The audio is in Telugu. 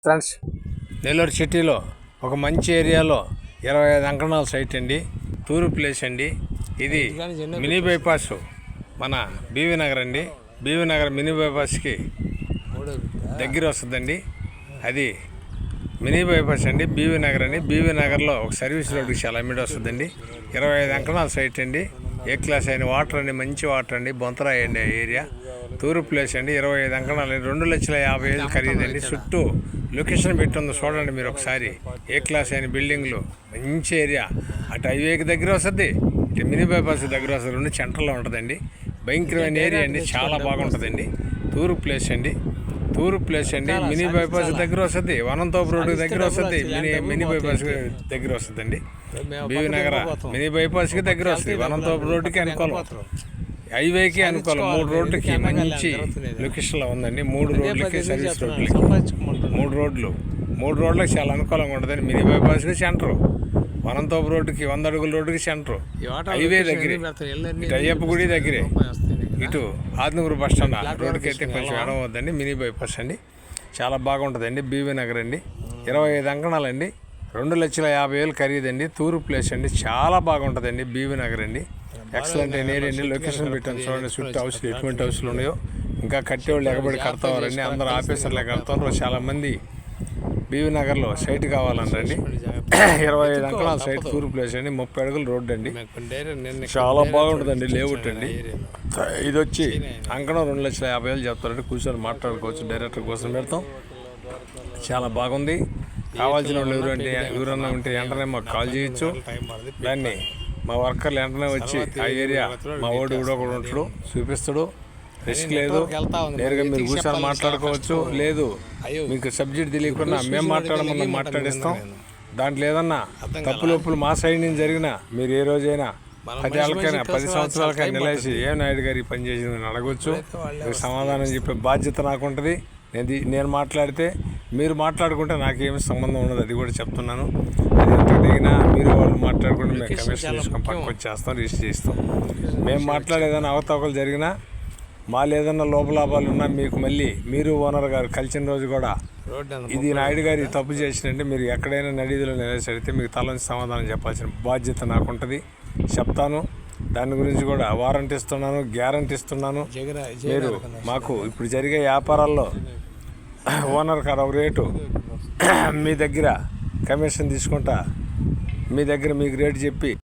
ఫ్రెండ్స్, నెల్లూరు సిటీలో ఒక మంచి ఏరియాలో 25 అంకణాల సైట్ అండి. టూర్ ప్లేస్ అండి. ఇది మినీ బైపాస్ మన బీవీ నగర్ అండి. బీవీ నగర్ మినీ బైపాస్కి దగ్గర వస్తుందండి. అది మినీ బైపాస్ అండి, బీవీ నగర్ అండి. బీవీ నగర్లో ఒక సర్వీస్ రోడ్కి చాలా అమ్మిడి వస్తుందండి. 25 అంకణాల సైట్ అండి. ఏ క్లాస్ అయిన వాటర్ అండి, మంచి వాటర్ అండి. బొంతరాయి అండి ఆ ఏరియా. టూర్ ప్లేస్ అండి. 25 అంకణాలు, 2,50,000 ఖరీదండి. చుట్టూ లొకేషన్ పెట్టుంది చూడండి మీరు ఒకసారి. ఏ క్లాస్ అయిన బిల్డింగ్లు, మంచి ఏరియా. అటు హైవేకి దగ్గర వస్తుంది, ఇటు మినీ బైపాస్ దగ్గర వస్తుంది. రెండు సెంటర్లో ఉంటుందండి. భయంకరమైన ఏరియా అండి, చాలా బాగుంటుందండి. టూర్ ప్లేస్ అండి. టూర్ ప్లేస్ అండి. మినీ బైపాస్ దగ్గర వస్తుంది, వనంతోపు రోడ్డు దగ్గర వస్తుంది, మినీ బైపాస్ దగ్గర వస్తుందండి. బీవీ నగర మినీ బైపాస్కి దగ్గర వస్తుంది, వనంతోపు రోడ్డుకి అనుకూలం, హైవేకి అనుకూలం. 3 రోడ్లకి మంచి లొకేషన్లో ఉందండి. 3 రోడ్లకి, సర్వీస్ రోడ్లకి 3 రోడ్లకి చాలా అనుకూలంగా ఉంటుందండి. మినీ బైపాస్కి సెంటరు, వనంతోపు రోడ్డుకి 100 అడుగుల రోడ్డుకి సెంటరు, హైవే దగ్గరే, ఇటు అయ్యప్ప గుడి దగ్గరే, ఇటు ఆత్మగురు బస్ స్టాండ్ రోడ్డుకి అయితే కొంచెం ఎడవద్దండి. మినీ బైపాస్ అండి, చాలా బాగుంటుందండి. బీవీ నగర్ అండి. 25 అంకణాలండి, 2,50,000 ఖరీదండి. టూర్ ప్లేస్ అండి, చాలా బాగుంటుందండి. బీవీ నగర్ అండి, ఎక్సలెంట్ అయిన ఏరియా అండి. లొకేషన్ పెట్టాను చూడండి. చుట్టూ హౌస్లు ఎటువంటి హౌస్లు ఉన్నాయో, ఇంకా కట్టేవాళ్ళు ఎగబడి కడతావారండి. అందరూ ఆఫీసర్లే కడతారు. చాలామంది బీవీ నగర్లో సైట్ కావాలండి. 25 అంకణాల సైట్, టూర్ ప్లేస్ అండి. 30 అడుగుల రోడ్డు అండి, చాలా బాగుంటుందండి. లేఅవుట్ అండి. ఇది వచ్చి అంకణం 2,50,000 చెప్తారండి. కూర్చొని మాట్లాడుకోవచ్చు. డైరెక్టర్ కోసం పెడతాం. చాలా బాగుంది. కావాల్సిన వాళ్ళు ఎవరన్నా ఉంటే వెంటనే మాకు కాల్ చేయొచ్చు. దాన్ని మా వర్కర్లు వెంటనే వచ్చి ఆ ఏరియా మా ఓడి కూడా ఉంటాడు, చూపిస్తాడు. రిస్క్ లేదు, నేరుగా మీరు కూర్చొని మాట్లాడుకోవచ్చు. లేదు మీకు సబ్జెక్ట్ తెలియకుండా మేము మాట్లాడమన్నా మాట్లాడిస్తాం. దాంట్లో ఏదన్నా తప్పులొప్పులు మా సైడ్ నుంచి జరిగినా మీరు ఏ రోజైనా 10 ఏళ్ళకైనా 10 సంవత్సరాలకైనా నిలేసి ఏ నాయుడు గారు పని చేసిందని అడగవచ్చు. సమాధానం చెప్పే బాధ్యత నాకు ఉంటుంది. నేను మాట్లాడితే మీరు మాట్లాడుకుంటే నాకేమి సంబంధం ఉండదు, అది కూడా చెప్తున్నాను. అది ఎంత దిగినా మీరు వాళ్ళు మాట్లాడుకుంటే మేము కమిషన్ తీసుకొని పక్కకు వచ్చేస్తాం, రిజిస్టర్ చేస్తాం. మేము మాట్లాడేదైనా అవతవకలు జరిగినా, మాలో ఏదన్నా లోపలాభాలు ఉన్నా మీకు మళ్ళీ మీరు ఓనర్ గారు కలిసిన రోజు కూడా ఇది నాయుడు గారు తప్పు చేసినంటే మీరు ఎక్కడైనా నడిదిలో నిలసడితే మీకు తలని సమాధానం చెప్పాల్సిన బాధ్యత నాకు ఉంటుంది. చెప్తాను. దాని గురించి కూడా వారంటీ ఇస్తున్నాను, గ్యారంటీ ఇస్తున్నాను. మీరు మాకు ఇప్పుడు జరిగే వ్యాపారాల్లో ఓనర్ కాడ ఒక రేటు, మీ దగ్గర కమిషన్ తీసుకుంటా, మీ దగ్గర మీకు రేటు చెప్పి